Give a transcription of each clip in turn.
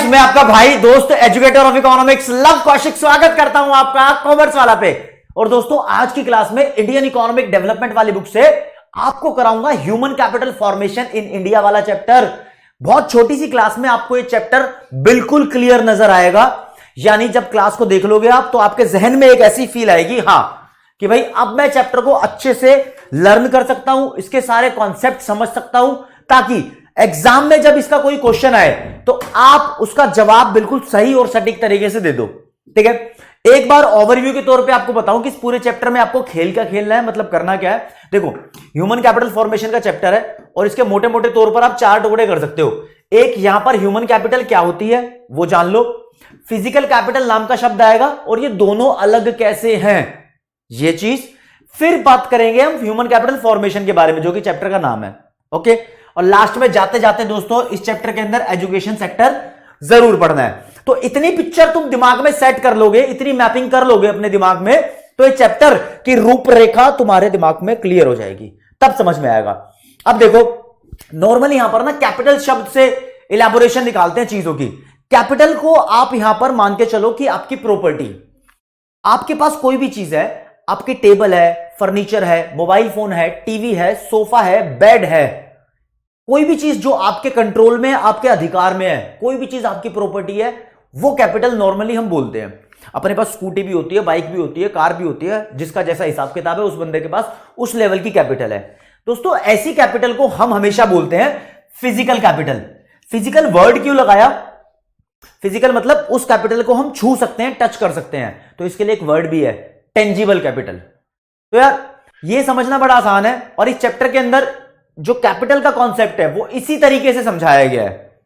Guys, मैं आपका भाई दोस्त educator of economics love Kaushik स्वागत करता हूं आपका कॉमर्स वाला पे। और दोस्तों, आज की क्लास में इंडियन इकोनॉमिक डेवलपमेंट वाली बुक से आपको कराऊंगा human capital formation in India वाला चैप्टर। बहुत छोटी सी क्लास में आपको ये चैप्टर बिल्कुल क्लियर नजर आएगा। यानी जब क्लास को देख लोगे आप तो आपके जहन में एक ऐसी फील आएगी कि भाई अब मैं चैप्टर को अच्छे से लर्न कर सकता हूं, इसके सारे कॉन्सेप्ट समझ सकता हूं, ताकि एग्जाम में जब इसका कोई क्वेश्चन आए तो आप उसका जवाब बिल्कुल सही और सटीक तरीके से दे दो। ठीक है, एक बार ओवरव्यू के तौर पे आपको बताऊं कि इस पूरे चैप्टर में आपको खेल क्या खेलना है, मतलब करना क्या है। देखो, ह्यूमन कैपिटल फॉर्मेशन का चैप्टर है और इसके मोटे मोटे तौर पर आप चार टुकड़े कर सकते हो। एक, यहां पर ह्यूमन कैपिटल क्या होती है वो जान लो, फिजिकल कैपिटल नाम का शब्द आएगा और ये दोनों अलग कैसे हैं ये चीज। फिर बात करेंगे हम ह्यूमन कैपिटल फॉर्मेशन के बारे में, जो कि चैप्टर का नाम है। ओके, और लास्ट में जाते जाते दोस्तों इस चैप्टर के अंदर एजुकेशन सेक्टर जरूर पढ़ना है। तो इतनी पिक्चर तुम दिमाग में सेट कर लोगे, इतनी मैपिंग कर लोगे अपने दिमाग में, तो इस चैप्टर की रूपरेखा तुम्हारे दिमाग में क्लियर हो जाएगी, तब समझ में आएगा। अब देखो, नॉर्मली यहां पर ना कैपिटल शब्द से इलेबोरेशन निकालते हैं चीजों की। कैपिटल को आप यहां पर मान के चलो कि आपकी प्रॉपर्टी, आपके पास कोई भी चीज है, आपकी टेबल है, फर्नीचर है, मोबाइल फोन है, टीवी है, सोफा है, बेड है, कोई भी चीज जो आपके कंट्रोल में है, आपके अधिकार में है, कोई भी चीज आपकी प्रॉपर्टी है, वो कैपिटल नॉर्मली हम बोलते हैं। अपने पास स्कूटी भी होती है, बाइक भी होती है, कार भी होती है, जिसका जैसा हिसाब किताब है उस बंदे के पास उस लेवल की कैपिटल है। दोस्तों, ऐसी कैपिटल को हम हमेशा बोलते हैं फिजिकल कैपिटल। फिजिकल वर्ड क्यों लगाया? फिजिकल मतलब उस कैपिटल को हम छू सकते हैं, टच कर सकते हैं, तो इसके लिए एक वर्ड भी है, टेंजिबल कैपिटल। तो यार ये समझना बड़ा आसान है, और इस चैप्टर के अंदर जो कैपिटल का कॉन्सेप्ट है वो इसी तरीके से समझाया गया है।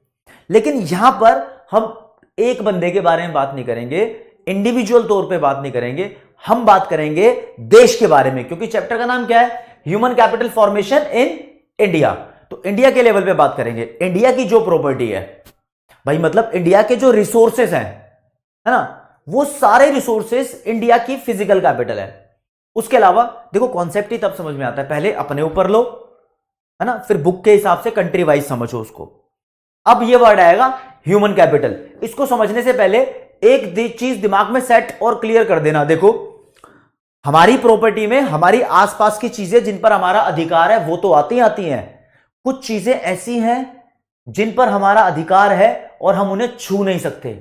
लेकिन यहां पर हम एक बंदे के बारे में बात नहीं करेंगे, इंडिविजुअल तौर पे बात नहीं करेंगे, हम बात करेंगे देश के बारे में, क्योंकि चैप्टर का नाम क्या है? Human capital formation in India. तो इंडिया के लेवल पे बात करेंगे, इंडिया की जो प्रॉपर्टी है भाई, मतलब इंडिया के जो रिसोर्सेस हैं, है ना, वो सारे रिसोर्सेस इंडिया की फिजिकल कैपिटल है। उसके अलावा देखो, कॉन्सेप्ट ही तब समझ में आता है, पहले अपने ऊपर लो, है ना, फिर बुक के हिसाब से कंट्री वाइज समझो उसको। अब ये वर्ड आएगा ह्यूमन कैपिटल। इसको समझने से पहले एक चीज दिमाग में सेट और क्लियर कर देना। देखो, हमारी प्रॉपर्टी में हमारी आसपास की चीजें जिन पर हमारा अधिकार है वो तो आती हैं। कुछ चीजें ऐसी हैं जिन पर हमारा अधिकार है और हम उन्हें छू नहीं सकते।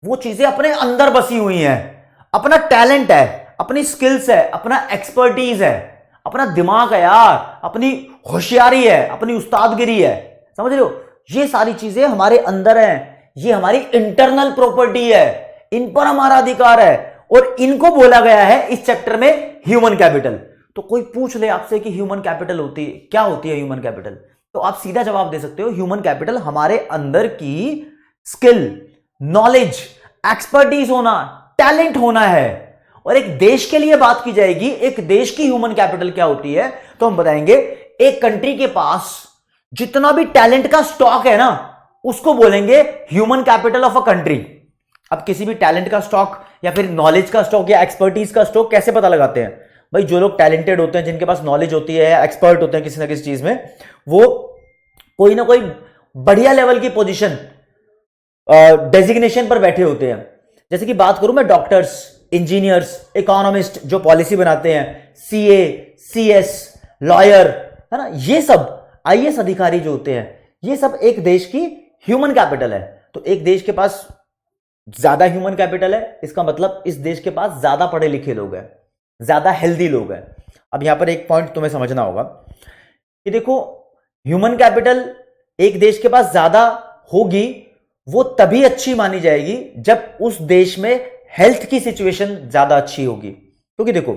वो चीजें अपने अंदर बसी हुई हैं, अपना टैलेंट है, अपनी स्किल्स है, अपना एक्सपर्टीज है, अपना दिमाग है यार, अपनी होशियारी है, अपनी उस्तादगिरी है, समझ रहे हो? ये सारी चीजें हमारे अंदर हैं, ये हमारी इंटरनल प्रॉपर्टी है, इन पर हमारा अधिकार है, और इनको बोला गया है इस चैप्टर में ह्यूमन कैपिटल। तो कोई पूछ ले आपसे कि ह्यूमन कैपिटल होती है क्या, होती है ह्यूमन कैपिटल, तो आप सीधा जवाब दे सकते हो, ह्यूमन कैपिटल हमारे अंदर की स्किल, नॉलेज, एक्सपर्टीज होना, टैलेंट होना है। और एक देश के लिए बात की जाएगी, एक देश की ह्यूमन कैपिटल क्या होती है, तो हम बताएंगे एक कंट्री के पास जितना भी टैलेंट का स्टॉक है ना, उसको बोलेंगे human capital of a country. अब किसी भी टैलेंट का स्टॉक या फिर नॉलेज का स्टॉक या एक्सपर्टीज का स्टॉक कैसे पता लगाते हैं भाई? जो लोग टैलेंटेड होते हैं, जिनके पास नॉलेज होती है, एक्सपर्ट होते हैं किसी ना किसी चीज में, वो कोई ना कोई बढ़िया लेवल की पोजीशन, डेजिग्नेशन पर बैठे होते हैं। जैसे कि बात करूं मैं, डॉक्टर्स, इंजीनियर्स, इकोनॉमिस्ट जो पॉलिसी बनाते हैं, सीए, सीएस, लॉयर, है ना, ये सब आईएएस अधिकारी जो होते हैं, ये सब एक देश की ह्यूमन कैपिटल है। तो एक देश के पास ज्यादा ह्यूमन कैपिटल है, इसका मतलब इस देश के पास ज्यादा पढ़े लिखे लोग हैं, ज्यादा हेल्दी लोग हैं। अब यहां पर एक पॉइंट तुम्हें समझना होगा कि देखो, ह्यूमन कैपिटल एक देश के पास ज्यादा होगी, वो तभी अच्छी मानी जाएगी जब उस देश में हेल्थ की सिचुएशन ज्यादा अच्छी होगी। क्योंकि देखो,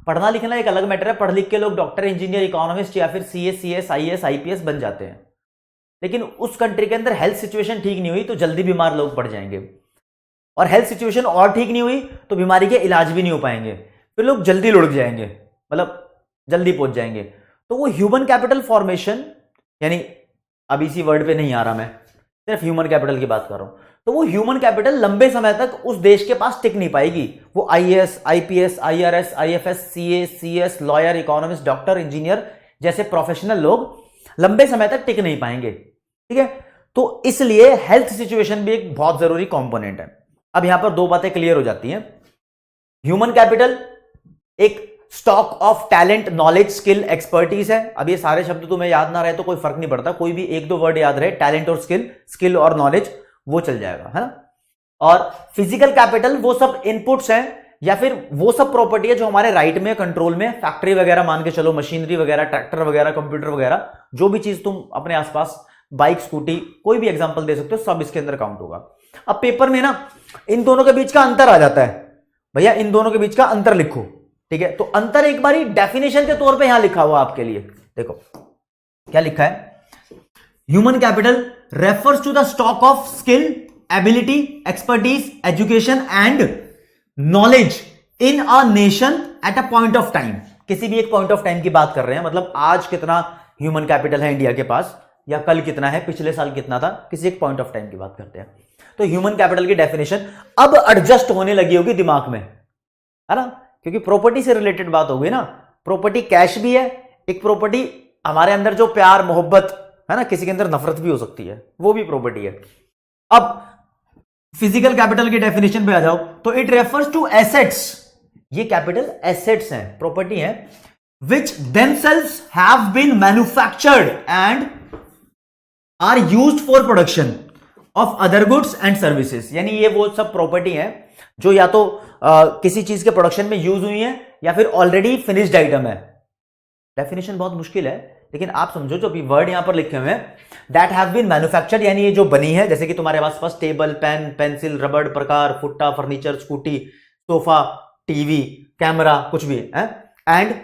पढ़ना लिखना एक अलग मैटर है, पढ़ लिख के लोग डॉक्टर, इंजीनियर, इकोनॉमिस्ट या फिर सीए, सीएस, आईएएस, आईपीएस बन जाते हैं, लेकिन उस कंट्री के अंदर हेल्थ सिचुएशन ठीक नहीं हुई तो जल्दी बीमार लोग पड़ जाएंगे, और हेल्थ सिचुएशन और ठीक नहीं हुई तो बीमारी के इलाज भी नहीं हो पाएंगे, फिर लोग जल्दी लुढ़क जाएंगे, मतलब जल्दी पहुंच जाएंगे। तो वो ह्यूमन कैपिटल फॉर्मेशन, यानी अब इसी वर्ड पे नहीं आ रहा, मैं सिर्फ ह्यूमन कैपिटल की बात कर रहा हूं, तो वो ह्यूमन कैपिटल लंबे समय तक उस देश के पास टिक नहीं पाएगी। वो IAS, IPS, IRS, IFS, CA, CS, lawyer, economist, doctor, engineer जैसे प्रोफेशनल लोग लंबे समय तक टिक नहीं पाएंगे। ठीक है, तो इसलिए हेल्थ सिचुएशन भी एक बहुत जरूरी कंपोनेंट है। अब यहां पर दो बातें क्लियर हो जाती हैं। ह्यूमन कैपिटल एक stock of talent, knowledge, skill, expertise है। अब ये सारे शब्द तुम्हें याद ना रहे तो कोई फर्क नहीं पड़ता, कोई भी एक दो वर्ड याद रहे, टैलेंट और स्किल और नॉलेज, वो चल जाएगा, है ना। और फिजिकल कैपिटल वो सब इनपुट्स हैं या फिर वो सब प्रॉपर्टी है जो हमारे राइट में, कंट्रोल में, फैक्ट्री वगैरह मान के चलो, मशीनरी वगैरह, ट्रैक्टर वगैरह, कंप्यूटर वगैरह, जो भी चीज तुम अपने आसपास, बाइक, स्कूटी, कोई भी एग्जांपल दे सकते हो, सब इसके अंदर काउंट होगा। अब पेपर में ना इन दोनों के बीच का अंतर आ जाता है, भैया इन दोनों के बीच का अंतर लिखो, ठीक है। तो अंतर एक बारी डेफिनेशन के तौर पे यहां लिखा हुआ आपके लिए, देखो क्या लिखा है। Human capital refers to the stock of skill, ability, expertise, education and knowledge in a nation at a point of time. किसी भी एक पॉइंट ऑफ टाइम की बात कर रहे हैं, मतलब आज कितना ह्यूमन कैपिटल है इंडिया के पास, या कल कितना है, पिछले साल कितना था, किसी एक पॉइंट ऑफ टाइम की बात करते हैं। तो ह्यूमन कैपिटल की डेफिनेशन अब एडजस्ट होने लगी होगी दिमाग में, है ना, क्योंकि प्रॉपर्टी से रिलेटेड बात हो गई ना। प्रॉपर्टी कैश भी है, एक प्रॉपर्टी हमारे अंदर जो प्यार, मोहब्बत है ना, किसी के अंदर नफरत भी हो सकती है, वो भी प्रॉपर्टी है। अब फिजिकल कैपिटल की डेफिनेशन पे आ जाओ तो इट रेफर्स टू एसेट्स, ये कैपिटल एसेट्स हैं, प्रॉपर्टी हैं, which themselves have been manufactured and are used for production of other goods and services. यानी ये वो सब प्रॉपर्टी है जो या तो किसी चीज के प्रोडक्शन में यूज हुई है या फिर ऑलरेडी फिनिश्ड आइटम है। डेफिनेशन बहुत मुश्किल है, लेकिन आप समझो जो भी वर्ड यहां पर लिखे हुए हैं, दैट हैव बीन मैन्युफैक्चर्ड, यानी ये जो बनी है, जैसे कि तुम्हारे पास टेबल, पेन, पेंसिल, रबड़, प्रकार, फुट्टा, furniture, scooty, sofa, TV, camera, कुछ भी है, and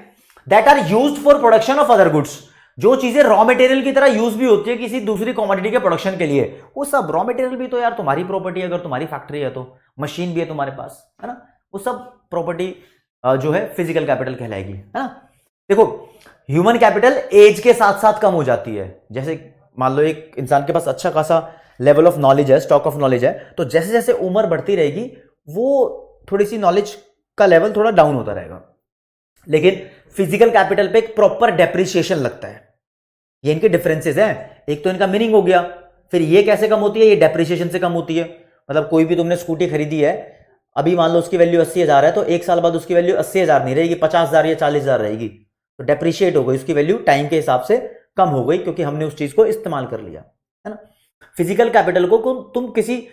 that are used for production of other goods, जो चीजें रॉ मटेरियल की तरह यूज भी होती है किसी दूसरी कमोडिटी के प्रोडक्शन के लिए, वो सब रॉ मटेरियल भी तो यार तुम्हारी प्रॉपर्टी है, अगर तुम्हारी फैक्ट्री है तो, मशीन भी है तुम्हारे पास, है ना, वो सब प्रॉपर्टी जो है फिजिकल कैपिटल कहलाएगी, है ना। देखो ह्यूमन कैपिटल एज के साथ साथ कम हो जाती है। जैसे मान लो एक इंसान के पास अच्छा खासा लेवल ऑफ नॉलेज है, स्टॉक ऑफ नॉलेज है, तो जैसे जैसे उम्र बढ़ती रहेगी वो थोड़ी सी नॉलेज का लेवल थोड़ा डाउन होता रहेगा। लेकिन फिजिकल कैपिटल पे एक प्रॉपर डेप्रिसिएशन लगता है। ये इनके डिफरेंसेस हैं, एक तो इनका मीनिंग हो गया, फिर ये कैसे कम होती है, ये डेप्रिसिएशन से कम होती है। मतलब कोई भी तुमने स्कूटी खरीदी है, अभी मान लो उसकी वैल्यू 80,000 है, तो एक साल बाद उसकी वैल्यू 80,000 नहीं रहेगी, 50,000 या 40,000 रहेगी, तो डेप्रिशिएट हो गई, उसकी वैल्यू टाइम के हिसाब से कम हो गई, क्योंकि हमने उस चीज को इस्तेमाल कर लिया, है ना। फिजिकल कैपिटल को तुम किसी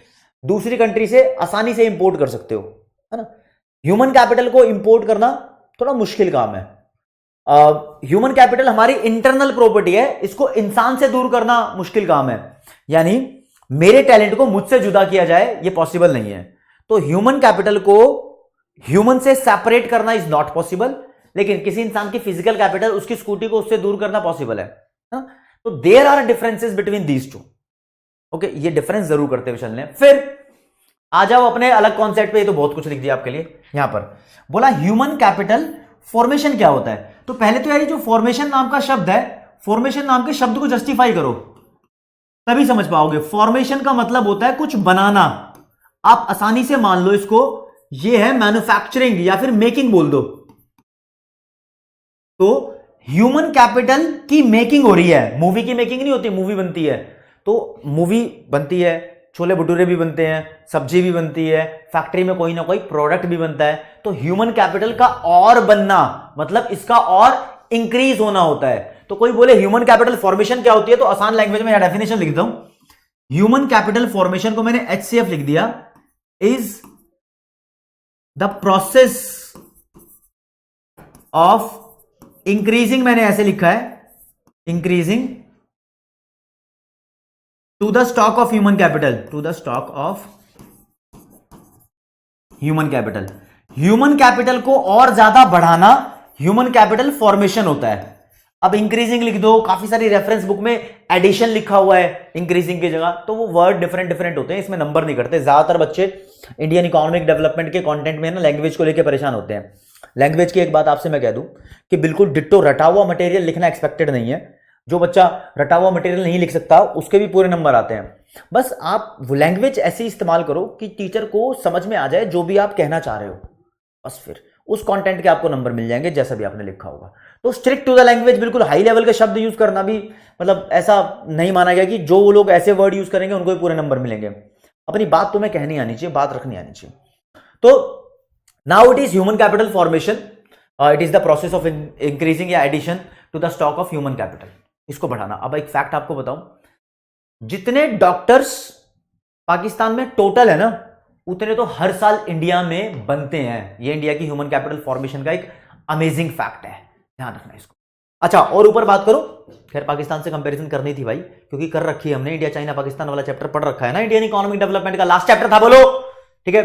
दूसरी कंट्री से आसानी से इंपोर्ट कर सकते हो, है ना। ह्यूमन कैपिटल को इंपोर्ट करना थोड़ा मुश्किल काम है। ह्यूमन कैपिटल हमारी इंटरनल प्रॉपर्टी है, इसको इंसान से दूर करना मुश्किल काम है। यानी मेरे टैलेंट को मुझसे जुदा किया जाए, ये पॉसिबल नहीं है। तो ह्यूमन कैपिटल को ह्यूमन से सेपरेट करना इज नॉट पॉसिबल, लेकिन किसी इंसान की फिजिकल कैपिटल, उसकी स्कूटी को उससे दूर करना पॉसिबल है। तो there are differences between these two. Okay, ये डिफरेंस जरूर करते हुए चलने। फिर आ जाओ अपने अलग कॉन्सेप्ट पे, ये तो बहुत कुछ लिख दिया आपके लिए। यहां पर बोला ह्यूमन कैपिटल फॉर्मेशन क्या होता है। तो पहले तो यार जो फॉर्मेशन नाम का शब्द है, फॉर्मेशन नाम के शब्द को जस्टिफाई करो, तभी समझ पाओगे। फॉर्मेशन का मतलब होता है कुछ बनाना। आप आसानी से मान लो इसको, ये है मैन्युफैक्चरिंग या फिर मेकिंग बोल दो। तो ह्यूमन कैपिटल की मेकिंग हो रही है, मूवी की मेकिंग नहीं होती, मूवी बनती है, तो मूवी बनती है, छोले भटूरे भी बनते हैं, सब्जी भी बनती है, फैक्ट्री में कोई ना कोई प्रोडक्ट भी बनता है। तो ह्यूमन कैपिटल का और बनना मतलब इसका और इंक्रीज होना होता है। तो कोई बोले ह्यूमन कैपिटल फॉर्मेशन क्या होती है, तो आसान लैंग्वेज में डेफिनेशन लिख देता हूं। ह्यूमन कैपिटल फॉर्मेशन को मैंने HCF लिख दिया, is the process of increasing, मैंने ऐसे लिखा है, increasing to the stock of human capital, to the stock of human capital. Human capital को और ज्यादा बढ़ाना ह्यूमन कैपिटल फॉर्मेशन होता है। अब इंक्रीजिंग लिख दो, काफी सारी रेफरेंस बुक में एडिशन लिखा हुआ है इंक्रीजिंग की जगह, तो वो वर्ड डिफरेंट डिफरेंट होते हैं, इसमें नंबर नहीं करते। ज्यादातर बच्चे इंडियन इकोनॉमिक डेवलपमेंट के कंटेंट में ना लैंग्वेज को लेकर परेशान होते हैं। लैंग्वेज की एक बात आपसे मैं कह दूं कि बिल्कुल डिट्टो रटा हुआ मटेरियल लिखना एक्सपेक्टेड नहीं है। जो बच्चा रटा हुआ मटेरियल नहीं लिख सकता उसके भी पूरे नंबर आते हैं। बस आप वो लैंग्वेज ऐसे इस्तेमाल करो कि टीचर को समझ में आ जाए जो भी आप कहना चाह रहे हो, बस फिर उस कंटेंट के आपको नंबर मिल जाएंगे जैसा भी आपने लिखा होगा। तो स्ट्रिक्ट टू द लैंग्वेज, बिल्कुल हाई लेवल के शब्द यूज करना भी मतलब ऐसा नहीं माना गया कि जो वो लोग ऐसे वर्ड यूज करेंगे उनको भी पूरे नंबर मिलेंगे। अपनी बात तुम्हें कहनी आनी चाहिए, बात रखनी आनी चाहिए। तो now it is human capital formation, it is the process of increasing या addition to the stock of human capital, इसको बढ़ाना। अब एक फैक्ट आपको बताऊं, जितने डॉक्टर्स पाकिस्तान में टोटल है ना, उतने तो हर साल इंडिया में बनते हैं। ये इंडिया की ह्यूमन कैपिटल फॉर्मेशन का एक अमेजिंग फैक्ट है, ध्यान रखना इसको। अच्छा, और ऊपर बात करो, खैर पाकिस्तान से कंपैरिजन करनी थी भाई, क्योंकि कर रखी है हमने, इंडिया चाइना पाकिस्तान वाला चैप्टर पढ़ रखा है ना, इंडियन इकोनॉमिक डेवलपमेंट का लास्ट चैप्टर था, बोलो ठीक है।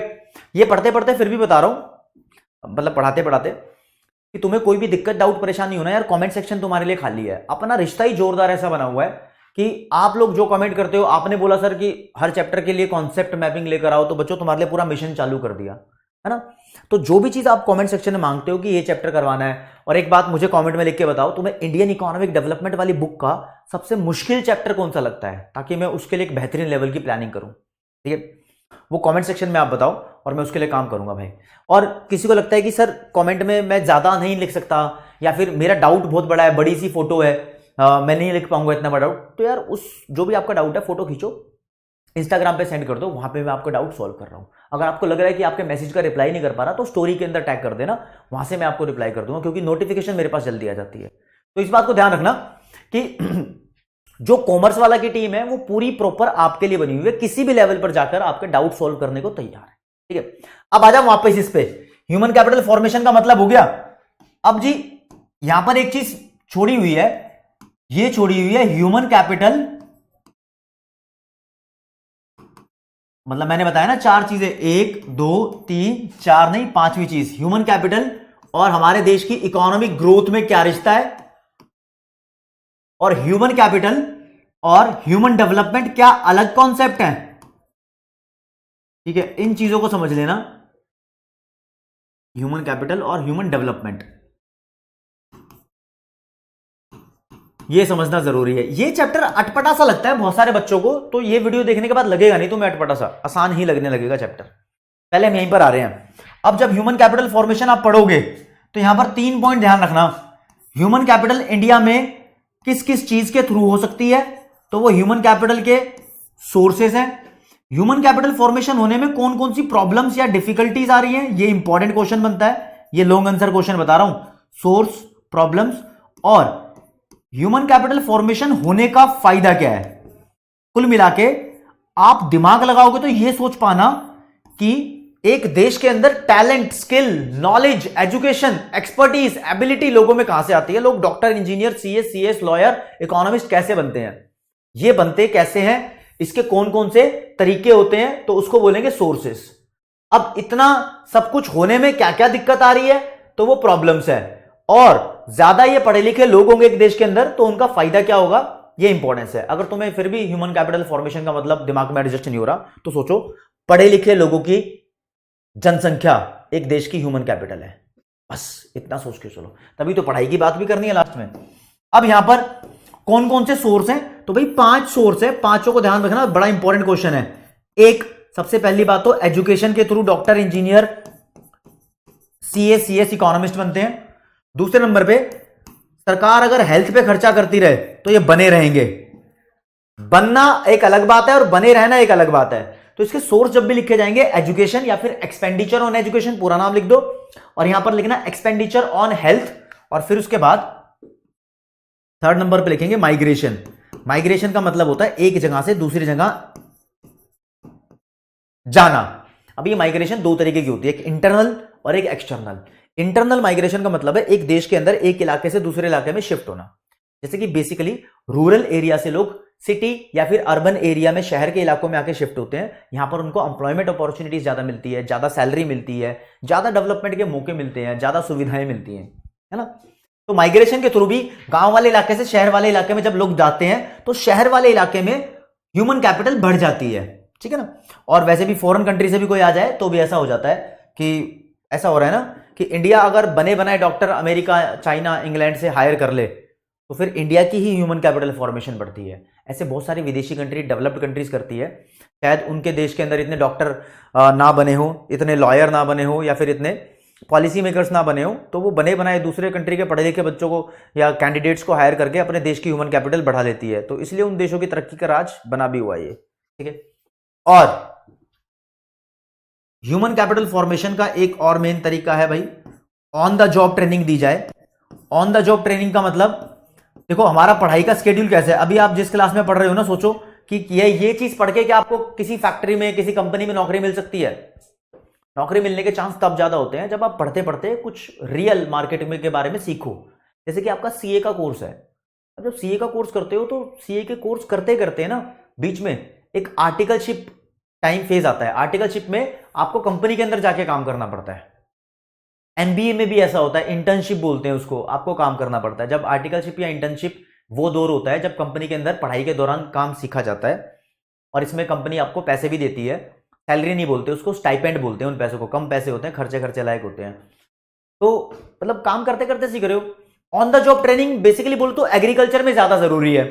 ये पढ़ते पढ़ते फिर भी बता रहा हूं, मतलब पढ़ाते पढ़ाते, कि तुम्हें कोई भी दिक्कत डाउट परेशानी होना यार, कमेंट सेक्शन तुम्हारे लिए खाली है। अपना रिश्ता ही जोरदार ऐसा बना हुआ है कि आप लोग जो कमेंट करते हो, आपने बोला सर कि हर चैप्टर के लिए कॉन्सेप्ट मैपिंग लेकर आओ, तो बच्चों तुम्हारे लिए पूरा मिशन चालू कर दिया है ना। तो जो भी चीज आप कमेंट सेक्शन में मांगते हो कि ये चैप्टर करवाना है, और एक बात मुझे कमेंट में लिख के बताओ, तुम्हें इंडियन इकोनॉमिक डेवलपमेंट वाली बुक का सबसे मुश्किल चैप्टर कौन सा लगता है, ताकि मैं उसके लिए एक बेहतरीन लेवल की प्लानिंग करूं, ठीक है। वो कमेंट सेक्शन में आप बताओ और मैं उसके लिए काम करूंगा भाई। और किसी को लगता है कि सर कमेंट में मैं ज्यादा नहीं लिख सकता, या फिर मेरा डाउट बहुत बड़ा है, बड़ी सी फोटो है, मैं नहीं लिख पाऊंगा इतना बड़ा डाउट, तो यार उस जो भी आपका डाउट है फोटो खींचो, इंस्टाग्राम पे सेंड कर दो, वहां पे मैं आपका डाउट सॉल्व कर रहा हूं। अगर आपको लग रहा है कि आपके मैसेज का रिप्लाई नहीं कर पा रहा, तो स्टोरी के अंदर टैग कर देना, वहां से मैं आपको रिप्लाई कर दूंगा, क्योंकि नोटिफिकेशन मेरे पास जल्दी आ जाती है। तो इस बात को ध्यान रखना कि जो कॉमर्स वाला की टीम है वो पूरी प्रॉपर आपके लिए बनी हुई है, किसी भी लेवल पर जाकर आपके डाउट सॉल्व करने को तैयार है, ठीक है। अब आ जाओ वापस इस पे, ह्यूमन कैपिटल फॉर्मेशन का मतलब हो गया। अब जी यहां पर एक चीज छोड़ी हुई है, ये छोड़ी हुई है ह्यूमन कैपिटल, मतलब मैंने बताया ना 4 चीजें, 1 2 3 4 नहीं, 5वीं चीज ह्यूमन कैपिटल और हमारे देश की इकोनॉमिक ग्रोथ में क्या रिश्ता है, और ह्यूमन कैपिटल और ह्यूमन डेवलपमेंट क्या अलग कॉन्सेप्ट है, ठीक है। इन चीजों को समझ लेना, ह्यूमन कैपिटल और ह्यूमन डेवलपमेंट, ये समझना जरूरी है। ये चैप्टर अटपटा सा लगता है बहुत सारे बच्चों को, तो ये वीडियो देखने के बाद लगेगा नहीं तुम्हें अटपटा सा, आसान ही लगने लगेगा चैप्टर। पहले हम यहीं पर आ रहे हैं। अब जब ह्यूमन कैपिटल फॉर्मेशन आप पढ़ोगे तो यहां पर 3 पॉइंट ध्यान रखना। ह्यूमन कैपिटल इंडिया में किस किस चीज के थ्रू हो सकती है, तो वो ह्यूमन कैपिटल के सोर्सेस हैं। ह्यूमन कैपिटल फॉर्मेशन होने में कौन कौन सी प्रॉब्लम्स या डिफिकल्टीज आ रही हैं, ये इंपॉर्टेंट क्वेश्चन बनता है, ये लॉन्ग आंसर क्वेश्चन बता रहा हूं। सोर्स, प्रॉब्लम्स और ह्यूमन कैपिटल फॉर्मेशन होने का फायदा क्या है। कुल मिला के आप दिमाग लगाओगे तो यह सोच पाना कि एक देश के अंदर talent, skill, knowledge, education, expertise, ability लोगों में कहां से आती है। लोग doctor, engineer, CS, lawyer, economist कैसे बनते हैं, ये बनते कैसे हैं, इसके कौन कौन से तरीके होते हैं, तो उसको बोलेंगे सोर्सेस। अब इतना सब कुछ होने में क्या क्या दिक्कत आ रही है, तो वो प्रॉब्लम्स है। और ज्यादा ये पढ़े लिखे लोग होंगे एक देश के अंदर, तो उनका फायदा क्या होगा, ये इंपॉर्टेंस है। अगर तुम्हें फिर भी ह्यूमन कैपिटल फॉर्मेशन का मतलब दिमाग में एडजस्ट नहीं हो रहा, तो सोचो पढ़े लिखे लोगों की जनसंख्या एक देश की ह्यूमन कैपिटल है, बस इतना सोच के चलो, तभी तो पढ़ाई की बात भी करनी है लास्ट में। अब यहां पर कौन कौन से सोर्स हैं, तो भाई 5 सोर्स है, पांचों को ध्यान रखना, बड़ा इंपॉर्टेंट क्वेश्चन है। एक, सबसे पहली बात तो एजुकेशन के through doctor, engineer, CS economist बनते हैं। दूसरे नंबर पे सरकार अगर हेल्थ पे खर्चा करती रहे तो ये बने रहेंगे। बनना एक अलग बात है और बने रहना एक अलग बात है। तो इसके सोर्स जब भी लिखे जाएंगे, एजुकेशन या फिर एक्सपेंडिचर ऑन एजुकेशन, पूरा नाम लिख दो, और यहां पर लिखना एक्सपेंडिचर ऑन हेल्थ, और फिर उसके बाद 3rd नंबर पे लिखेंगे माइग्रेशन। माइग्रेशन का मतलब होता है एक जगह से दूसरी जगह जाना। अब ये माइग्रेशन 2 तरीके की होती है, एक इंटरनल और एक एक्सटर्नल। इंटरनल माइग्रेशन का मतलब है एक देश के अंदर एक इलाके से दूसरे इलाके में शिफ्ट होना, जैसे कि बेसिकली रूरल एरिया से लोग सिटी या फिर अर्बन एरिया में, शहर के इलाकों में आके शिफ्ट होते हैं। यहां पर उनको एम्प्लॉयमेंट अपॉर्चुनिटीज ज्यादा मिलती है, ज्यादा सैलरी मिलती है, ज्यादा डेवलपमेंट के मौके मिलते हैं, ज्यादा सुविधाएं मिलती हैं, है ना। तो माइग्रेशन के थ्रू भी गांव वाले इलाके से शहर वाले इलाके में जब लोग जाते हैं, तो शहर वाले इलाके में ह्यूमन कैपिटल बढ़ जाती है, ठीक है ना। और वैसे भी फॉरेन कंट्री से भी कोई आ जाए तो भी ऐसा हो जाता है कि ऐसा हो रहा है ना कि इंडिया अगर बने बनाए डॉक्टर अमेरिका, चाइना, इंग्लैंड से हायर कर ले, तो फिर इंडिया की ही ह्यूमन कैपिटल फॉर्मेशन बढ़ती है। ऐसे बहुत सारी विदेशी कंट्री, डेवलप्ड कंट्रीज करती है। शायद उनके देश के अंदर इतने डॉक्टर ना बने हो, इतने लॉयर ना बने हो, या फिर इतने पॉलिसी मेकर्स ना बने हो, तो वो बने बनाए दूसरे कंट्री के पढ़े लिखे बच्चों को या कैंडिडेट्स को हायर करके अपने देश की ह्यूमन कैपिटल बढ़ा लेती है। तो इसलिए उन देशों की तरक्की का राज बना भी हुआ ये, ठीक है। और ह्यूमन कैपिटल फॉर्मेशन का एक और मेन तरीका है भाई, ऑन द जॉब ट्रेनिंग दी जाए। ऑन द जॉब ट्रेनिंग का मतलब, देखो हमारा पढ़ाई का स्केड्यूल कैसे है, अभी आप जिस क्लास में पढ़ रहे हो ना, सोचो कि ये चीज पढ़ के क्या आपको किसी फैक्ट्री में किसी कंपनी में नौकरी मिल सकती है? नौकरी मिलने के चांस तब ज्यादा होते हैं जब आप पढ़ते पढ़ते कुछ रियल मार्केट में के बारे में सीखो। जैसे कि आपका सीए का कोर्स है, अब जब सीए का कोर्स करते हो तो सीए के कोर्स करते करते ना बीच में एक आर्टिकलशिप टाइम फेज आता है। आर्टिकलशिप में आपको कंपनी के अंदर जाके काम करना पड़ता है। एमबीए में भी ऐसा होता है, इंटर्नशिप बोलते हैं उसको, आपको काम करना पड़ता है। जब आर्टिकलशिप या इंटर्नशिप वो दौर होता है जब कंपनी के अंदर पढ़ाई के दौरान काम सीखा जाता है, और इसमें कंपनी आपको पैसे भी देती है। सैलरी नहीं बोलते उसको, स्टाइपेंड बोलते हैं उन पैसों को, कम पैसे होते हैं, खर्चे लायक होते हैं। तो मतलब काम करते करते सीख रहे हो। On the job training basically बोलो तो एग्रीकल्चर में ज्यादा जरूरी है।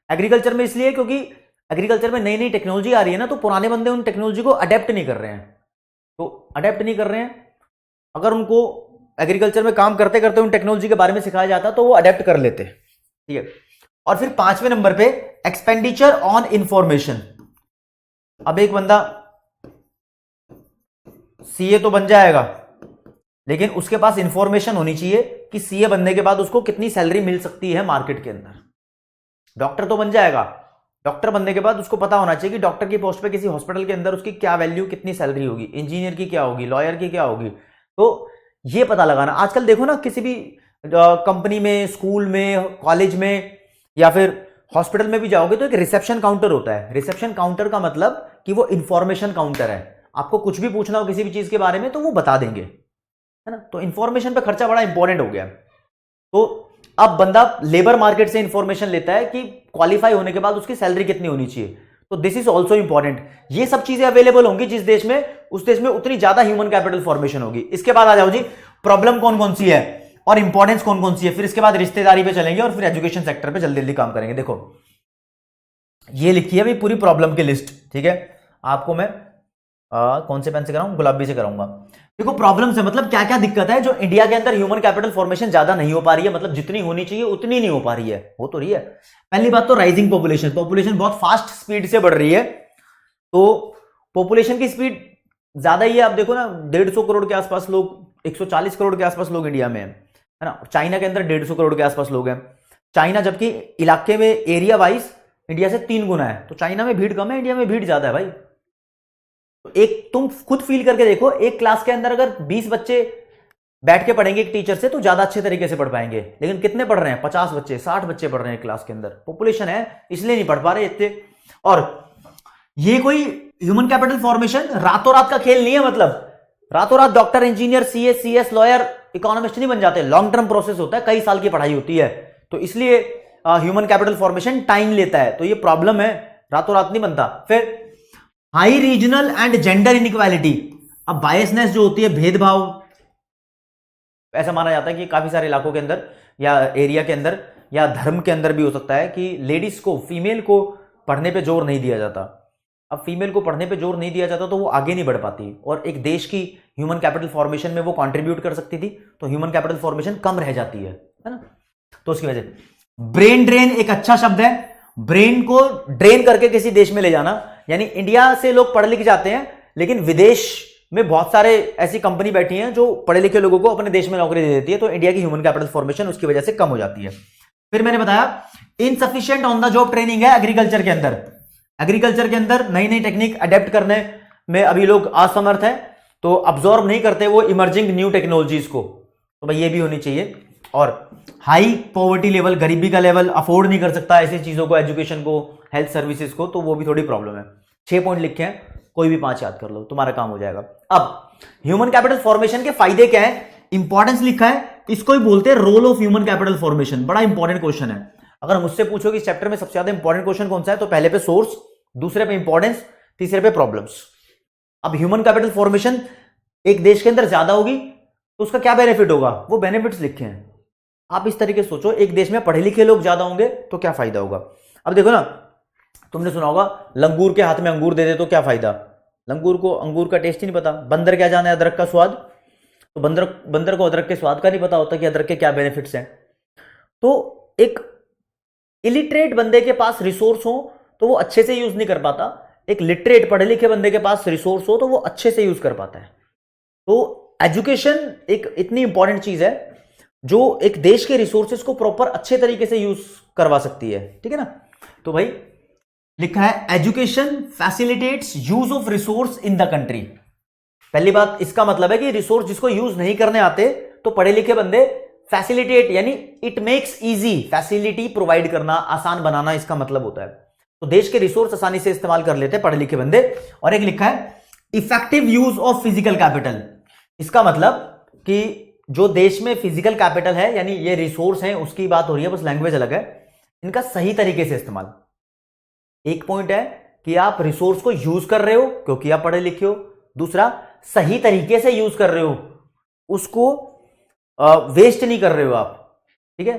एग्रीकल्चर में इसलिए क्योंकि एग्रीकल्चर में नई नई टेक्नोलॉजी आ रही है ना, तो पुराने बंदे उन टेक्नोलॉजी को अडेप्ट नहीं कर रहे हैं। तो अडेप्ट नहीं कर रहे हैं, अगर उनको एग्रीकल्चर में काम करते करते उन टेक्नोलॉजी के बारे में सिखाया जाता तो वो अडेप्ट कर लेते, ठीक है। और फिर 5वें नंबर पे एक्सपेंडिचर ऑन इंफॉर्मेशन। अब एक बंदा सीए तो बन जाएगा, लेकिन उसके पास इंफॉर्मेशन होनी चाहिए कि सीए बनने के बाद उसको कितनी सैलरी मिल सकती है मार्केट के अंदर। डॉक्टर तो बन जाएगा, डॉक्टर बनने के बाद उसको पता होना चाहिए कि डॉक्टर की पोस्ट पे किसी हॉस्पिटल के अंदर उसकी क्या वैल्यू, कितनी सैलरी होगी। इंजीनियर की क्या होगी, लॉयर की क्या होगी, तो ये पता लगाना। आजकल देखो ना, किसी भी कंपनी में, स्कूल में, कॉलेज में या फिर हॉस्पिटल में भी जाओगे तो एक रिसेप्शन काउंटर होता है। रिसेप्शन काउंटर का मतलब कि वो इंफॉर्मेशन काउंटर है। आपको कुछ भी पूछना हो किसी भी चीज के बारे में तो वो बता देंगे, है ना। तो इंफॉर्मेशन पे खर्चा बड़ा इंपॉर्टेंट हो गया। तो अब बंदा लेबर मार्केट से इंफॉर्मेशन लेता है कि क्वालिफाई होने के बाद उसकी सैलरी कितनी होनी चाहिए। तो दिस इज ऑल्सो इंपॉर्टेंट। ये सब चीजें अवेलेबल होंगी जिस देश में, उस देश में उतनी ज्यादा ह्यूमन कैपिटल फॉर्मेशन होगी। इसके बाद आ जाओ जी, प्रॉब्लम कौन कौन सी है और इंपॉर्टेंस कौन कौन सी है। फिर इसके बाद रिश्तेदारी पे चलेंगे और फिर एजुकेशन सेक्टर पे जल्दी जल्दी काम करेंगे। देखो ये लिखी है भाई पूरी प्रॉब्लम की लिस्ट, ठीक है। आपको मैं कौन से पेन से कराऊं, गुलाबी से कराऊंगा। देखो प्रॉब्लम से मतलब क्या क्या दिक्कत है जो इंडिया के अंदर ह्यूमन कैपिटल फॉर्मेशन ज्यादा नहीं हो पा रही है, मतलब जितनी होनी चाहिए उतनी नहीं हो पा रही है, हो तो रही है। पहली बात तो राइजिंग पॉपुलेशन, पॉपुलेशन बहुत फास्ट स्पीड से बढ़ रही है। तो पॉपुलेशन की स्पीड ज्यादा ही है। आप देखो ना 150 करोड़ के आसपास लोग, 140 करोड़ के आसपास लोग इंडिया में है ना। चाइना के अंदर 150 करोड़ के आसपास लोग हैं। चाइना जबकि इलाके में एरिया वाइज इंडिया से 3 गुना है। तो चाइना में भीड़ कम है, इंडिया में भीड़ ज्यादा है भाई। तो एक तुम खुद फील करके देखो, एक क्लास के अंदर अगर 20 बच्चे बैठ के पढ़ेंगे एक टीचर से तो ज्यादा अच्छे तरीके से पढ़ पाएंगे। लेकिन कितने पढ़ रहे हैं, 50 बच्चे, 60 बच्चे पढ़ रहे हैं क्लास के अंदर। पॉपुलेशन है इसलिए नहीं पढ़ पा रहे इतने। और ये कोई ह्यूमन कैपिटल फॉर्मेशन रातों रात का खेल नहीं है। मतलब रातों रात doctor, engineer, CA, CS, lawyer, economist नहीं बन जाते। लॉन्ग टर्म प्रोसेस होता है, कई साल की पढ़ाई होती है। तो इसलिए ह्यूमन कैपिटल फॉर्मेशन टाइम लेता है। तो ये प्रॉब्लम है, रातों रात नहीं बनता। फिर high regional and gender inequality. अब बायसनेस जो होती है, भेदभाव, ऐसा माना जाता है कि काफी सारे इलाकों के अंदर या एरिया के अंदर या धर्म के अंदर भी हो सकता है कि लेडीज को, फीमेल को पढ़ने पे जोर नहीं दिया जाता। अब फीमेल को पढ़ने पे जोर नहीं दिया जाता तो वो आगे नहीं बढ़ पाती, और एक देश की ह्यूमन कैपिटल फॉर्मेशन में वो कंट्रीब्यूट कर सकती थी, तो ह्यूमन कैपिटल फॉर्मेशन कम रह जाती है ना। तो उसकी वजह ब्रेन ड्रेन एक अच्छा शब्द है। ब्रेन को ड्रेन करके किसी देश में ले जाना, यानी इंडिया से लोग पढ़ लिख जाते हैं लेकिन विदेश में बहुत सारे ऐसी कंपनी बैठी हैं जो पढ़े लिखे लोगों को अपने देश में नौकरी दे देती है। तो इंडिया की ह्यूमन कैपिटल फॉर्मेशन उसकी वजह से कम हो जाती है। फिर मैंने बताया insufficient on the job training है एग्रीकल्चर के अंदर। एग्रीकल्चर के अंदर नई नई टेक्निक अडेप्ट करने में अभी लोग असमर्थ हैं, तो अब्सॉर्ब नहीं करते वो इमर्जिंग न्यू टेक्नोलॉजीज को। तो भाई ये भी होनी चाहिए। और हाई पॉवर्टी लेवल, गरीबी का लेवल अफोर्ड नहीं कर सकता ऐसी चीजों को, एजुकेशन को, हेल्थ सर्विसेज को, तो वो भी थोड़ी प्रॉब्लम है। 6 पॉइंट लिखे हैं, कोई भी 5 याद कर लो, तुम्हारा काम हो जाएगा। अब ह्यूमन कैपिटल फॉर्मेशन के फायदे क्या है, इंपॉर्टेंस लिखा है, इसको ही बोलते हैं role of human capital formation. बड़ा इंपॉर्टेंट क्वेश्चन है। अगर मुझसे पूछो कि इस चैप्टर में सबसे ज्यादा इंपॉर्टेंट क्वेश्चन कौन सा है, तो पहले पे सोर्स, दूसरे पे इंपॉर्टेंस, तीसरे पे प्रॉब्लम्स। अब ह्यूमन कैपिटल फॉर्मेशन एक देश के अंदर ज्यादा होगी तो उसका क्या बेनिफिट होगा, वो बेनिफिट्स लिखे हैं। आप इस तरीके से सोचो, एक देश में पढ़े लिखे लोग ज्यादा होंगे तो क्या फायदा होगा। अब देखो ना, तुमने सुना होगा लंगूर के हाथ में अंगूर दे दे तो क्या फायदा। लंगूर को अंगूर का टेस्ट ही नहीं पता, बंदर क्या जाने अदरक का स्वाद। तो बंदर बंदर को अदरक के स्वाद का नहीं पता होता कि अदरक के क्या बेनिफिट्स हैं। तो एक इलिटरेट बंदे के पास रिसोर्स हो तो वो अच्छे से यूज नहीं कर पाता, एक लिटरेट पढ़े लिखे बंदे के पास रिसोर्स हो तो वो अच्छे से यूज कर पाता है। तो एजुकेशन एक इतनी इंपॉर्टेंट चीज है जो एक देश के रिसोर्सेज को प्रॉपर अच्छे तरीके से यूज करवा सकती है, ठीक है ना। तो भाई लिखा है education facilitates use of resource in the country. पहली बात इसका मतलब है कि रिसोर्स जिसको यूज नहीं करने आते तो पढ़े लिखे बंदे फैसिलिटेट यानी it makes easy, facility provide करना, आसान बनाना इसका मतलब होता है। तो देश के रिसोर्स आसानी से इस्तेमाल कर लेते हैं पढ़े लिखे बंदे। और एक लिखा है effective use of physical capital. इसका मतलब कि जो देश में फिजिकल कैपिटल है यानी ये रिसोर्स है उसकी बात हो रही है, बस लैंग्वेज अलग है, इनका सही तरीके से इस्तेमाल। एक पॉइंट है कि आप रिसोर्स को यूज कर रहे हो क्योंकि आप पढ़े लिखे हो, दूसरा सही तरीके से यूज कर रहे हो, उसको वेस्ट नहीं कर रहे हो आप, ठीक है।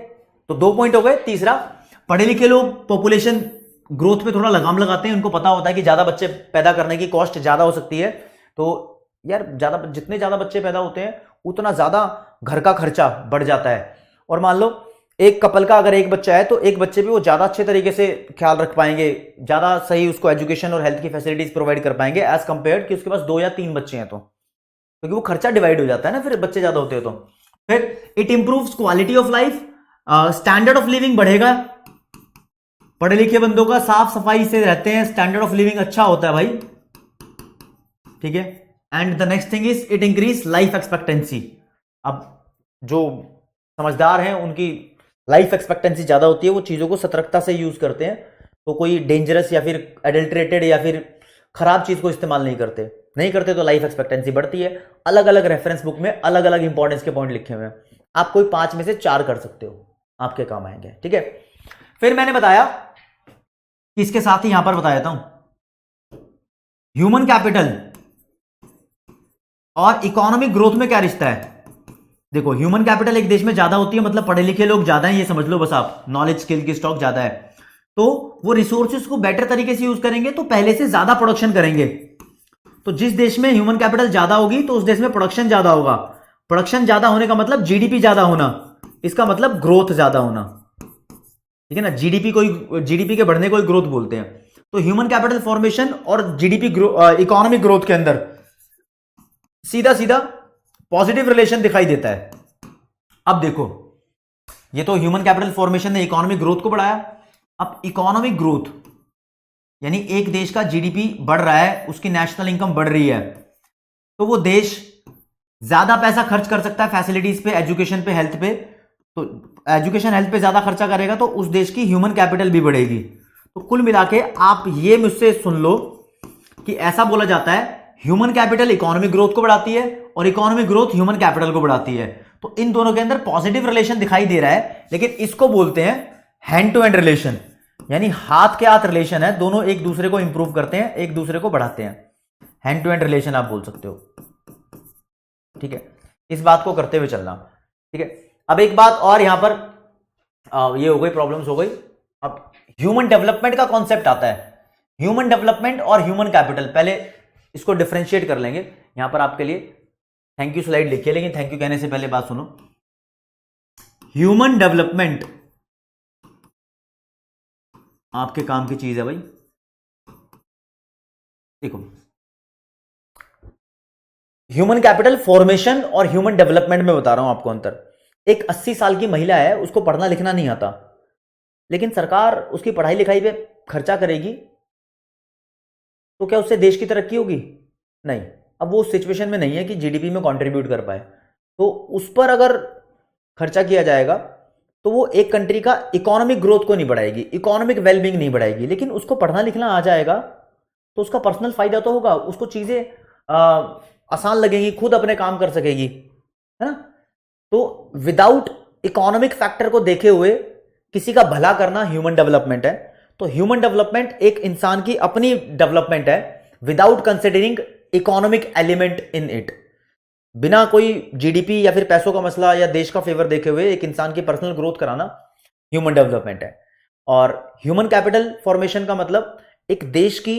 तो 2 पॉइंट हो गए। तीसरा, पढ़े लिखे लोग पॉपुलेशन ग्रोथ पे थोड़ा लगाम लगाते हैं, उनको पता होता है कि ज्यादा बच्चे पैदा करने की कॉस्ट ज्यादा हो सकती है। तो यार जितने ज्यादा बच्चे पैदा होते हैं उतना ज्यादा घर का खर्चा बढ़ जाता है। और मान लो एक कपल का अगर एक बच्चा है तो एक बच्चे पे वो ज्यादा अच्छे तरीके से ख्याल रख पाएंगे, ज्यादा सही उसको एजुकेशन और हेल्थ की फैसिलिटीज प्रोवाइड कर पाएंगे एज कंपेयर कि उसके पास 2 या 3 बच्चे हैं। तो क्योंकि वो खर्चा डिवाइड हो जाता है ना फिर बच्चे ज्यादा होते हैं। तो फिर it improves quality of life, standard of living बढ़ेगा, पढ़े लिखे बंदों का साफ सफाई से रहते हैं, स्टैंडर्ड ऑफ लिविंग अच्छा होता है भाई, ठीक है। And the next thing is it increase life expectancy. अब जो समझदार हैं उनकी लाइफ एक्सपेक्टेंसी ज्यादा होती है, वो चीजों को सतर्कता से यूज करते हैं, तो कोई डेंजरस या फिर एडल्ट्रेटेड या फिर खराब चीज को इस्तेमाल नहीं करते तो लाइफ एक्सपेक्टेंसी बढ़ती है। अलग अलग रेफरेंस बुक में अलग अलग इंपॉर्टेंस के पॉइंट लिखे हुए हैं, आप कोई 5 में से 4 कर सकते हो, आपके काम आएंगे, ठीक है। फिर मैंने बताया कि इसके साथ ही यहां पर बता देता हूं ह्यूमन कैपिटल और इकोनॉमिक ग्रोथ में क्या रिश्ता है। देखो ह्यूमन कैपिटल एक देश में ज्यादा होती है मतलब पढ़े लिखे लोग ज्यादा हैं, ये समझ लो बस आप, नॉलेज स्किल की स्टॉक ज्यादा है, तो वो रिसोर्सेज को बेटर तरीके से यूज करेंगे तो पहले से ज्यादा प्रोडक्शन करेंगे। तो जिस देश में ह्यूमन कैपिटल ज्यादा होगी तो उस देश में प्रोडक्शन ज्यादा होगा, प्रोडक्शन ज्यादा होने का मतलब जीडीपी ज्यादा होना, इसका मतलब ग्रोथ ज्यादा होना, ठीक है ना। जीडीपी के बढ़ने को ही ग्रोथ बोलते हैं। तो ह्यूमन कैपिटल फॉर्मेशन और जीडीपी इकोनॉमिक ग्रोथ के अंदर सीधा सीधा पॉजिटिव रिलेशन दिखाई देता है। अब देखो ये तो ह्यूमन कैपिटल फॉर्मेशन ने इकोनॉमिक ग्रोथ को बढ़ाया। अब इकोनॉमिक ग्रोथ यानी एक देश का जीडीपी बढ़ रहा है, उसकी नेशनल इनकम बढ़ रही है, तो वो देश ज्यादा पैसा खर्च कर सकता है फैसिलिटीज पे, एजुकेशन पे, हेल्थ पे। तो एजुकेशन हेल्थ पे ज्यादा खर्चा करेगा तो उस देश की ह्यूमन कैपिटल भी बढ़ेगी। तो कुल मिला के आप ये मुझसे सुन लो कि ऐसा बोला जाता है ह्यूमन कैपिटल इकोनॉमिक ग्रोथ को बढ़ाती है और इकोनॉमिक ग्रोथ ह्यूमन कैपिटल को बढ़ाती है। तो इन दोनों के अंदर पॉजिटिव रिलेशन दिखाई दे रहा है, लेकिन इसको बोलते हैं हैंड टू हैंड रिलेशन, यानी हाथ के हाथ रिलेशन है, दोनों एक दूसरे को इंप्रूव करते हैं, एक दूसरे को बढ़ाते हैं। हैंड टू हैंड रिलेशन आप बोल सकते हो, ठीक है। इस बात को करते हुए चलना, ठीक है। अब एक बात और यहां पर ये हो गई, प्रॉब्लम्स हो गई। अब ह्यूमन डेवलपमेंट का कॉन्सेप्ट आता है, ह्यूमन डेवलपमेंट और ह्यूमन कैपिटल, पहले इसको डिफरेंशिएट कर लेंगे। यहां पर आपके लिए थैंक यू स्लाइड लिखिए, लेकिन थैंक यू कहने से पहले बात सुनो। ह्यूमन डेवलपमेंट आपके काम की चीज है भाई। देखो ह्यूमन कैपिटल फॉर्मेशन और ह्यूमन डेवलपमेंट में बता रहा हूं आपको अंतर। एक 80 साल की महिला है, उसको पढ़ना लिखना नहीं आता, लेकिन सरकार उसकी पढ़ाई लिखाई पे खर्चा करेगी, तो क्या उससे देश की तरक्की होगी? नहीं। अब वो उस सिचुएशन में नहीं है कि जीडीपी में कंट्रीब्यूट कर पाए, तो उस पर अगर खर्चा किया जाएगा तो वो एक कंट्री का इकोनॉमिक ग्रोथ को नहीं बढ़ाएगी, इकोनॉमिक वेलबींग नहीं बढ़ाएगी। लेकिन उसको पढ़ना लिखना आ जाएगा तो उसका पर्सनल फायदा तो होगा, उसको चीजें आसान लगेंगी, खुद अपने काम कर सकेगी, है ना। तो विदाउट इकोनॉमिक फैक्टर को देखे हुए किसी का भला करना ह्यूमन डेवलपमेंट है। तो ह्यूमन डेवलपमेंट एक इंसान की अपनी डेवलपमेंट है without considering economic element in it. बिना कोई जीडीपी या फिर पैसों का मसला या देश का फेवर देखे हुए एक इंसान की पर्सनल ग्रोथ कराना ह्यूमन डेवलपमेंट है। और ह्यूमन कैपिटल फॉर्मेशन का मतलब एक देश की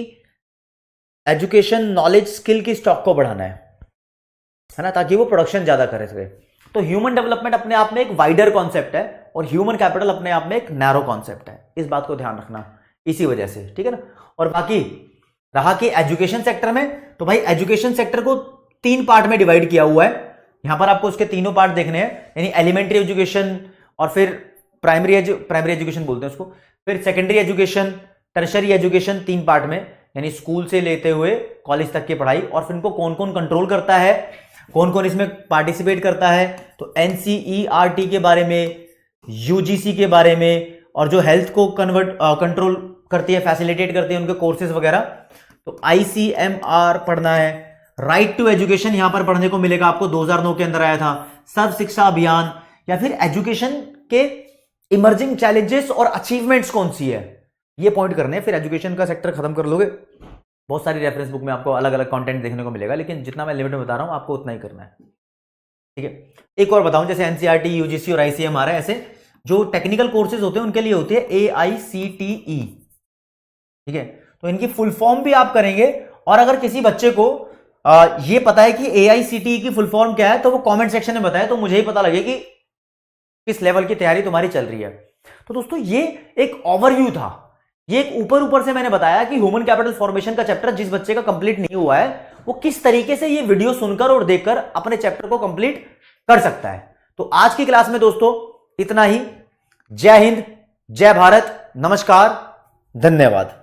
एजुकेशन, नॉलेज, स्किल की स्टॉक को बढ़ाना है। है ना, ताकि वो प्रोडक्शन ज्यादा कर सके। तो ह्यूमन डेवलपमेंट अपने आप में एक वाइडर कॉन्सेप्ट है और ह्यूमन कैपिटल अपने आप में एक नैरो कॉन्सेप्ट है, इस बात को ध्यान रखना इसी वजह से, ठीक है ना। और बाकी रहा कि एजुकेशन सेक्टर में, तो भाई एजुकेशन सेक्टर को 3 पार्ट में डिवाइड किया हुआ है। यहां पर आपको उसके तीनों पार्ट देखने हैं, यानी एलिमेंट्री एजुकेशन और फिर प्राइमरी एजुकेशन बोलते हैं उसको, फिर secondary education, tertiary education, 3 part में, यानी स्कूल से लेते हुए कॉलेज तक की पढ़ाई। और फिर इनको कौन कौन कंट्रोल करता है, कौन कौन इसमें पार्टिसिपेट करता है, तो एनसीईआरटी के बारे में, यूजीसी के बारे में, और जो हेल्थ को कंट्रोल करती है, फैसिलिटेट करती है, उनके कोर्सेज वगैरह, तो आईसीएमआर पढ़ना है। राइट टू एजुकेशन यहां पर पढ़ने को मिलेगा आपको, 2009 के अंदर आया था। सर्व शिक्षा अभियान, या फिर एजुकेशन के इमर्जिंग चैलेंजेस और अचीवमेंट्स कौन सी है, ये पॉइंट करने हैं। फिर एजुकेशन का सेक्टर खत्म कर लोगे। बहुत सारी रेफरेंस बुक में आपको अलग अलग कंटेंट देखने को मिलेगा, लेकिन जितना मैं लिमिट में बता रहा हूं आपको उतना ही करना है, ठीक है। एक और बताऊं, जैसे एनसीईआरटी, यूजीसी और आईसीएमआर है, ऐसे जो टेक्निकल कोर्सेज होते हैं उनके लिए होती है AICTE, ठीक है। तो इनकी फुल फॉर्म भी आप करेंगे, और अगर किसी बच्चे को ये पता है कि AICTE की फुल फॉर्म क्या है, तो वो कमेंट सेक्शन में बताए, तो मुझे ही पता लगे कि किस लेवल की तैयारी तुम्हारी चल रही है। तो दोस्तों ये एक ओवरव्यू था, ये एक ऊपर से मैंने बताया कि ह्यूमन कैपिटल फॉर्मेशन का चैप्टर जिस बच्चे का कंप्लीट नहीं हुआ है, वो किस तरीके से ये वीडियो सुनकर और देखकर अपने चैप्टर को कंप्लीट कर सकता है। तो आज की क्लास में दोस्तों इतना ही। जय हिंद, जय भारत, नमस्कार, धन्यवाद।